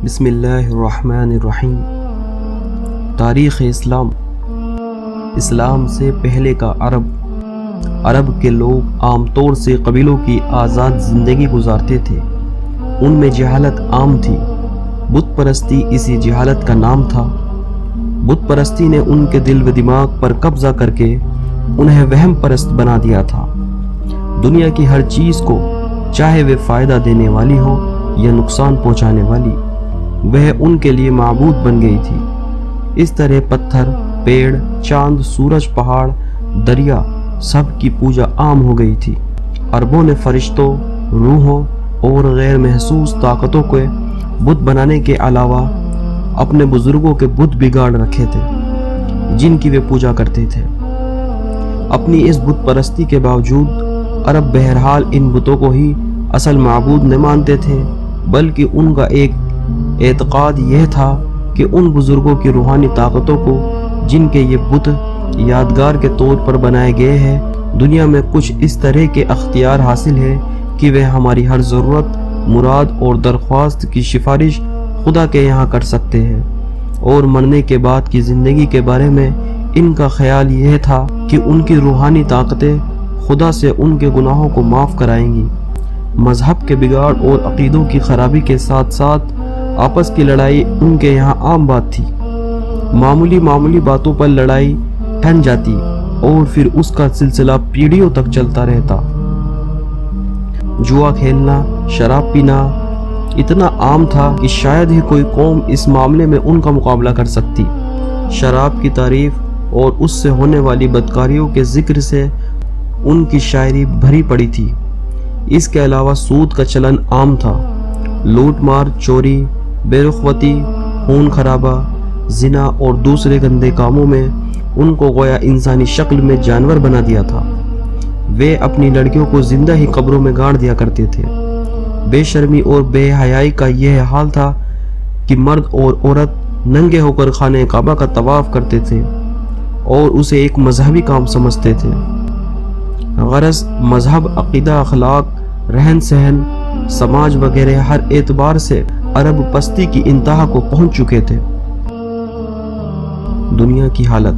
بسم اللہ الرحمن الرحیم۔ تاریخ اسلام سے پہلے کا عرب کے لوگ عام طور سے قبیلوں کی آزاد زندگی گزارتے تھے۔ ان میں جہالت عام تھی۔ بت پرستی اسی جہالت کا نام تھا۔ بت پرستی نے ان کے دل و دماغ پر قبضہ کر کے انہیں وہم پرست بنا دیا تھا۔ دنیا کی ہر چیز کو، چاہے وہ فائدہ دینے والی ہو یا نقصان پہنچانے والی، وہ ان کے لیے معبود بن گئی تھی۔ اس طرح پتھر، پیڑ، چاند، سورج، پہاڑ، دریا، سب کی پوجا عام ہو گئی تھی۔ عربوں نے فرشتوں، روحوں اور غیر محسوس طاقتوں کو بت بنانے کے علاوہ اپنے بزرگوں کے بت بگاڑ رکھے تھے، جن کی وہ پوجا کرتے تھے۔ اپنی اس بت پرستی کے باوجود عرب بہرحال ان بتوں کو ہی اصل معبود نہ مانتے تھے، بلکہ ان کا ایک اعتقاد یہ تھا کہ ان بزرگوں کی روحانی طاقتوں کو، جن کے یہ بت یادگار کے طور پر بنائے گئے ہیں، دنیا میں کچھ اس طرح کے اختیار حاصل ہے کہ وہ ہماری ہر ضرورت، مراد اور درخواست کی سفارش خدا کے یہاں کر سکتے ہیں، اور مرنے کے بعد کی زندگی کے بارے میں ان کا خیال یہ تھا کہ ان کی روحانی طاقتیں خدا سے ان کے گناہوں کو معاف کرائیں گی۔ مذہب کے بگاڑ اور عقیدوں کی خرابی کے ساتھ ساتھ آپس کی لڑائی ان کے یہاں عام بات تھی۔ معمولی باتوں پر لڑائی ٹھن جاتی اور پھر اس کا سلسلہ پیڑھیوں تک چلتا رہتا۔ جوا کھیلنا، شراب پینا اتنا عام تھا کہ شاید ہی کوئی قوم اس معاملے میں ان کا مقابلہ کر سکتی۔ شراب کی تعریف اور اس سے ہونے والی بدکاریوں کے ذکر سے ان کی شاعری بھری پڑی تھی۔ اس کے علاوہ سود کا چلن عام تھا۔ لوٹ مار، چوری، بے رخوتی، خون خرابہ، زنا اور دوسرے گندے کاموں میں ان کو گویا انسانی شکل میں جانور بنا دیا تھا۔ وہ اپنی لڑکیوں کو زندہ ہی قبروں میں گاڑ دیا کرتے تھے۔ بے شرمی اور بے حیائی کا یہ حال تھا کہ مرد اور عورت ننگے ہو کر خانہ کعبہ کا طواف کرتے تھے اور اسے ایک مذہبی کام سمجھتے تھے۔ غرض مذہب، عقیدہ، اخلاق، رہن سہن، سماج وغیرہ ہر اعتبار سے عرب پستی کی انتہا کو پہنچ چکے تھے۔ دنیا کی حالت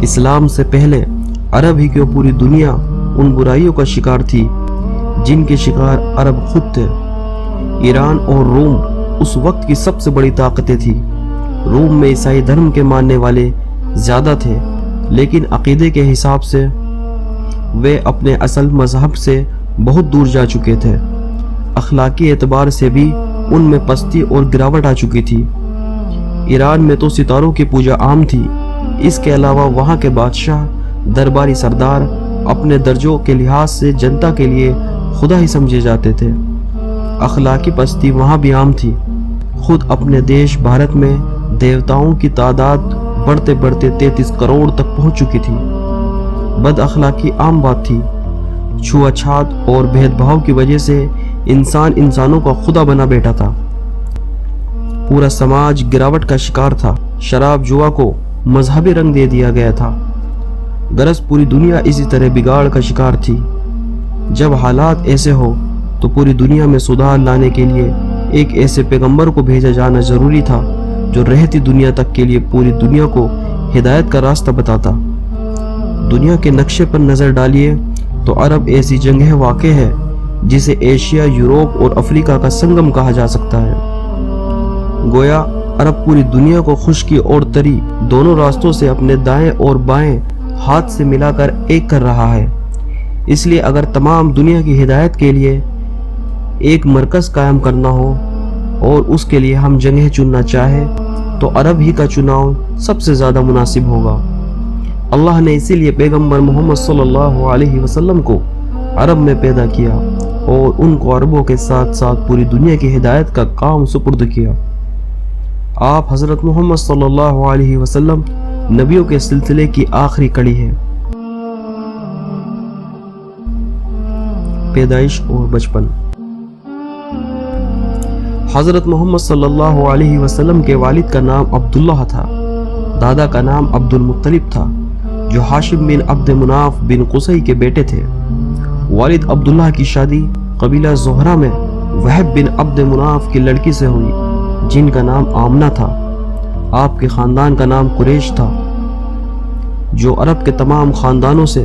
اسلام سے پہلے عرب ہی کیوں پوری دنیا ان برائیوں کا شکار تھی جن کے شکار عرب خود تھے۔ ایران اور روم اس وقت کی سب سے بڑی طاقتیں تھیں۔ روم میں عیسائی دھرم کے ماننے والے زیادہ تھے، لیکن عقیدے کے حساب سے وہ اپنے اصل مذہب سے بہت دور جا چکے تھے۔ اخلاقی اعتبار سے بھی ان میں پستی اور گراوٹ آ چکی تھی۔ ایران میں تو ستاروں کی پوجا عام تھی۔ اس کے علاوہ وہاں کے بادشاہ، درباری سردار اپنے درجوں کے لحاظ سے جنتا کے لیے خدا ہی سمجھے جاتے تھے۔ اخلاقی پستی وہاں بھی عام تھی۔ خود اپنے دیش بھارت میں دیوتاؤں کی تعداد بڑھتے بڑھتے 33 کروڑ تک پہنچ چکی تھی۔ بد اخلاقی عام بات تھی۔ چھوا چھات اور بھید بھاؤ کی وجہ سے انسانوں کا خدا بنا بیٹھا تھا۔ پورا سماج گراوٹ کا شکار تھا۔ شراب، جوا کو مذہبی رنگ دے دیا گیا تھا۔ غرض پوری دنیا اسی طرح بگاڑ کا شکار تھی۔ جب حالات ایسے ہو تو پوری دنیا میں سدھار لانے کے لیے ایک ایسے پیغمبر کو بھیجا جانا ضروری تھا جو رہتی دنیا تک کے لیے پوری دنیا کو ہدایت کا راستہ بتاتا۔ دنیا کے نقشے پر نظر ڈالیے تو عرب ایسی جگہ واقع ہے جسے ایشیا، یوروپ اور افریقہ کا سنگم کہا جا سکتا ہے۔ گویا عرب پوری دنیا کو خشکی اور تری دونوں راستوں سے اپنے دائیں اور بائیں ہاتھ سے ملا کر ایک کر رہا ہے۔ اس لیے اگر تمام دنیا کی ہدایت کے لیے ایک مرکز قائم کرنا ہو اور اس کے لیے ہم جگہ چننا چاہے تو عرب ہی کا چناؤ سب سے زیادہ مناسب ہوگا۔ اللہ نے اسی لیے پیغمبر محمد صلی اللہ علیہ وسلم کو عرب میں پیدا کیا اور ان کو عربوں کے ساتھ ساتھ پوری دنیا کی ہدایت کا کام سپرد کیا۔ آپ حضرت محمد صلی اللہ علیہ وسلم نبیوں کے سلسلے کی آخری کڑی ہے۔ پیدائش اور بچپن حضرت محمد صلی اللہ علیہ وسلم کے والد کا نام عبداللہ تھا۔ دادا کا نام عبد المطلب تھا، جو ہاشم بن عبد مناف بن قصی کے بیٹے تھے۔ والد عبداللہ کی شادی قبیلہ زہرہ میں وہب بن عبد مناف کی لڑکی سے ہوئی جن کا نام آمنہ تھا۔ آپ کے خاندان کا نام قریش تھا جو عرب کے تمام خاندانوں سے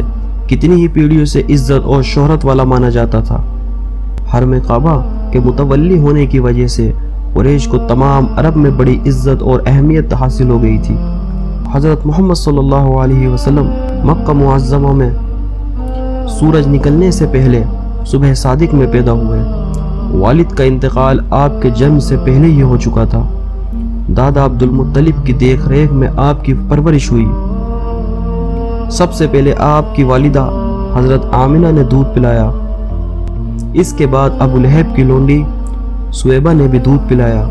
کتنی ہی پیڑھیوں سے عزت اور شہرت والا مانا جاتا تھا۔ حرم کعبہ کے متولی ہونے کی وجہ سے قریش کو تمام عرب میں بڑی عزت اور اہمیت حاصل ہو گئی تھی۔ حضرت محمد صلی اللہ علیہ وسلم مکہ معظمہ میں سورج نکلنے سے پہلے صبح صادق میں پیدا ہوئے۔ والد کا انتقال آپ کے جنم سے پہلے ہی ہو چکا تھا۔ دادا عبد المطلب کی دیکھ ریکھ میں آپ کی پرورش ہوئی۔ سب سے پہلے آپ کی والدہ حضرت آمنہ نے دودھ پلایا، اس کے بعد ابو لہب کی لونڈی سویبہ نے بھی دودھ پلایا۔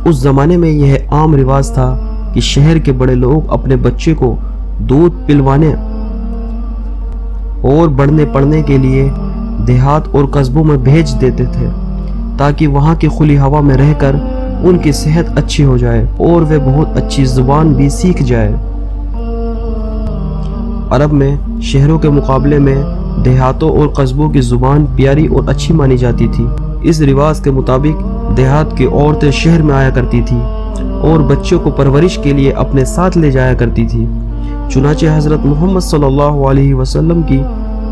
اس زمانے میں یہ عام رواج تھا کہ شہر کے بڑے لوگ اپنے بچے کو دودھ پلوانے اور بڑھنے پڑھنے کے لیے دیہات اور قصبوں میں بھیج دیتے تھے تاکہ وہاں کی کھلی ہوا میں رہ کر ان کی صحت اچھی ہو جائے اور وہ بہت اچھی زبان بھی سیکھ جائے۔ عرب میں شہروں کے مقابلے میں دیہاتوں اور قصبوں کی زبان پیاری اور اچھی مانی جاتی تھی۔ اس رواج کے مطابق دیہات کی عورتیں شہر میں آیا کرتی تھی اور بچوں کو پرورش کے لیے اپنے ساتھ لے جایا کرتی تھی۔ چنانچہ حضرت محمد صلی اللہ علیہ وسلم کی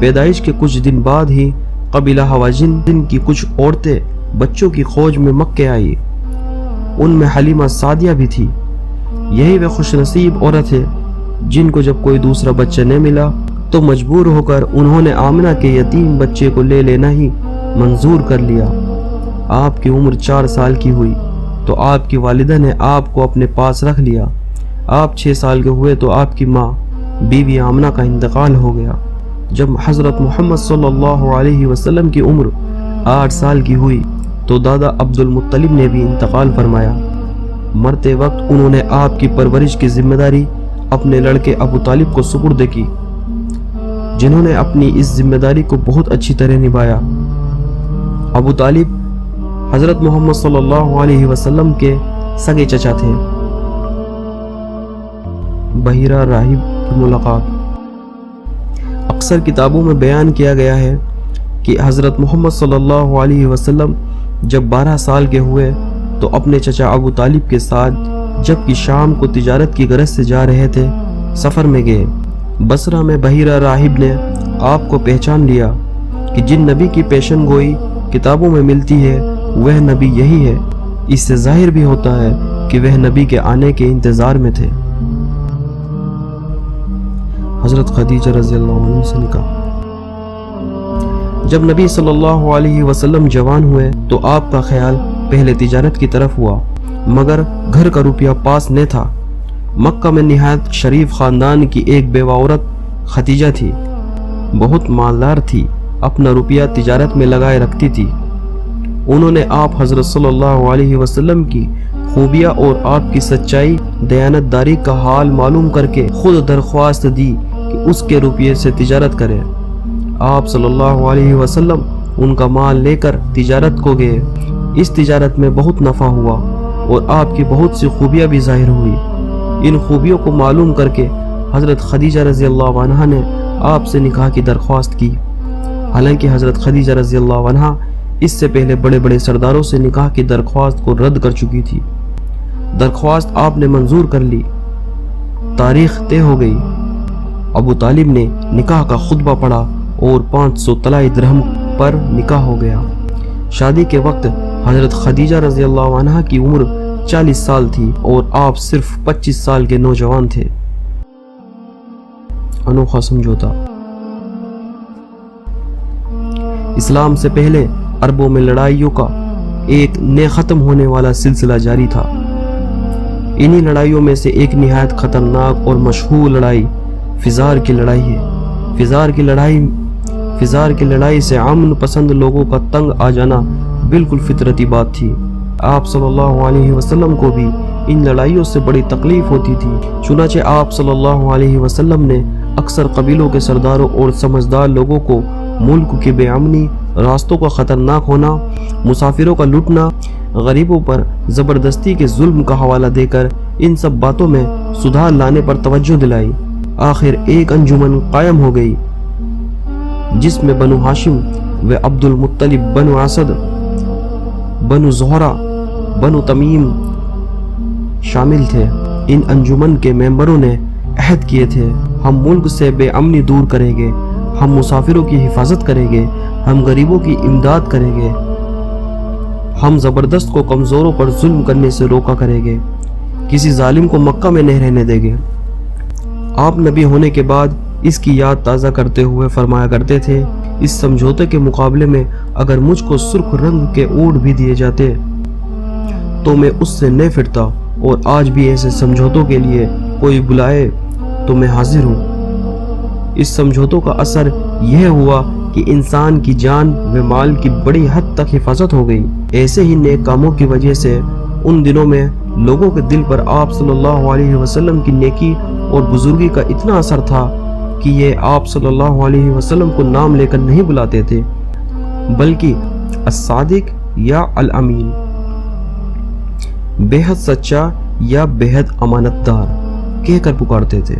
پیدائش کے کچھ دن بعد ہی قبیلہ حوازن کی کچھ عورتیں بچوں کی کھوج میں مکے آئی۔ ان میں حلیمہ سعدیہ بھی تھی۔ یہی وہ خوش نصیب عورت ہے جن کو جب کوئی دوسرا بچہ نہیں ملا تو مجبور ہو کر انہوں نے آمنہ کے یتیم بچے کو لے لینا ہی منظور کر لیا۔ آپ کی عمر 4 سال کی ہوئی تو آپ کی والدہ نے آپ کو اپنے پاس رکھ لیا۔ آپ 6 سال کے ہوئے تو آپ کی ماں بیوی آمنہ کا انتقال ہو گیا۔ جب حضرت محمد صلی اللہ علیہ وسلم کی عمر 8 سال کی ہوئی تو دادا عبد المطلب نے بھی انتقال فرمایا۔ مرتے وقت انہوں نے آپ کی پرورش کی ذمہ داری اپنے لڑکے ابو طالب کو سپرد کی، جنہوں نے اپنی اس ذمہ داری کو بہت اچھی طرح نبھایا۔ ابو طالب حضرت محمد صلی اللہ علیہ وسلم کے سگے چچا تھے۔ بحیرہ راہب کی ملاقات۔ اکثر کتابوں میں بیان کیا گیا ہے کہ حضرت محمد صلی اللہ علیہ وسلم جب 12 سال کے ہوئے تو اپنے چچا ابو طالب کے ساتھ جب کہ شام کو تجارت کی غرض سے جا رہے تھے سفر میں گئے۔ بصرہ میں بحیرہ راہب نے آپ کو پہچان لیا کہ جن نبی کی پیشن گوئی کتابوں میں ملتی ہے وہ نبی یہی ہے۔ اس سے ظاہر بھی ہوتا ہے کہ وہ نبی کے آنے کے انتظار میں تھے۔ حضرت خدیجہ رضی اللہ عنہ سے نکاح۔ جب نبی صلی اللہ علیہ وسلم جوان ہوئے تو آپ کا خیال پہلے تجارت کی طرف ہوا، مگر گھر کا روپیہ پاس نہ تھا۔ مکہ میں نہایت شریف خاندان کی ایک بیوہ عورت خدیجہ تھی، بہت مالدار تھی، اپنا روپیہ تجارت میں لگائے رکھتی تھی۔ انہوں نے آپ حضرت صلی اللہ علیہ وسلم کی خوبیاں اور آپ کی سچائی دیانت داری کا حال معلوم کر کے خود درخواست دی کہ اس کے روپیے سے تجارت کرے۔ آپ صلی اللہ علیہ وسلم ان کا مال لے کر تجارت کو گئے۔ اس تجارت میں بہت نفع ہوا اور آپ کی بہت سی خوبیاں بھی ظاہر ہوئی۔ ان خوبیوں کو معلوم کر کے حضرت خدیجہ رضی اللہ عنہا نے آپ سے نکاح کی درخواست کی۔ حالانکہ حضرت خدیجہ رضی اللہ عنہا اس سے پہلے بڑے بڑے سرداروں سے نکاح کی درخواست کو رد کر چکی تھی۔ درخواست آپ نے منظور کر لی، تاریخ طے ہو گئی۔ ابو طالب نے نکاح کا خطبہ پڑھا اور 500 طلائی درہم پر نکاح ہو گیا۔ شادی کے وقت حضرت خدیجہ رضی اللہ عنہا کی عمر 40 سال تھی اور آپ صرف 25 سال کے نوجوان تھے۔ انوکھا سمجھوتا۔ اسلام سے پہلے عربوں میں لڑائیوں کا ایک نئے ختم ہونے والا سلسلہ جاری تھا۔ انہی لڑائیوں میں سے ایک نہایت خطرناک اور مشہور لڑائی فزار کی لڑائی ہے۔ فزار کی لڑائی سے امن پسند لوگوں کا تنگ آ جانا بالکل فطرتی بات تھی۔ آپ صلی اللہ علیہ وسلم کو بھی ان لڑائیوں سے بڑی تکلیف ہوتی تھی۔ چنانچہ آپ صلی اللہ علیہ وسلم نے اکثر قبیلوں کے سرداروں اور سمجھدار لوگوں کو ملک کی بے امنی، راستوں کا خطرناک ہونا، مسافروں کا لوٹنا، غریبوں پر زبردستی کے ظلم کا حوالہ دے کر ان سب باتوں میں سدھار لانے پر توجہ دلائی۔ آخر ایک انجمن قائم ہو گئی جس میں بنو ہاشم و عبد المطلب بنو اسد بنو زہرہ، بنو تمیم شامل تھے۔ ان انجمن کے ممبروں نے عہد کیے تھے، ہم ملک سے بے امنی دور کریں گے، ہم مسافروں کی حفاظت کریں گے، ہم غریبوں کی امداد کریں گے، ہم زبردست کو کمزوروں پر ظلم کرنے سے روکا کریں گے، کسی ظالم کو مکہ میں نہیں رہنے دیں گے۔ آپ نبی ہونے کے بعد اس کی یاد تازہ کرتے ہوئے فرمایا کرتے تھے، اس سمجھوتے کے مقابلے میں اگر مجھ کو سرخ رنگ کے اونٹ بھی دیے جاتے تو میں اس سے نہیں پھرتا، اور آج بھی ایسے سمجھوتوں کے لیے کوئی بلائے تو میں حاضر ہوں۔ اس سمجھوتوں کا اثر یہ ہوا کہ انسان کی جان و مال کی بڑی حد تک حفاظت ہو گئی۔ ایسے ہی نیک کاموں کی وجہ سے ان دنوں میں لوگوں کے دل پر آپ صلی اللہ علیہ وسلم کی نیکی اور بزرگی کا اتنا اثر تھا کہ یہ آپ صلی اللہ علیہ وسلم کو نام لے کر نہیں بلاتے تھے، بلکہ الصادق یا الامین، بے حد سچا یا بے حد امانت دار کہہ کر پکارتے تھے۔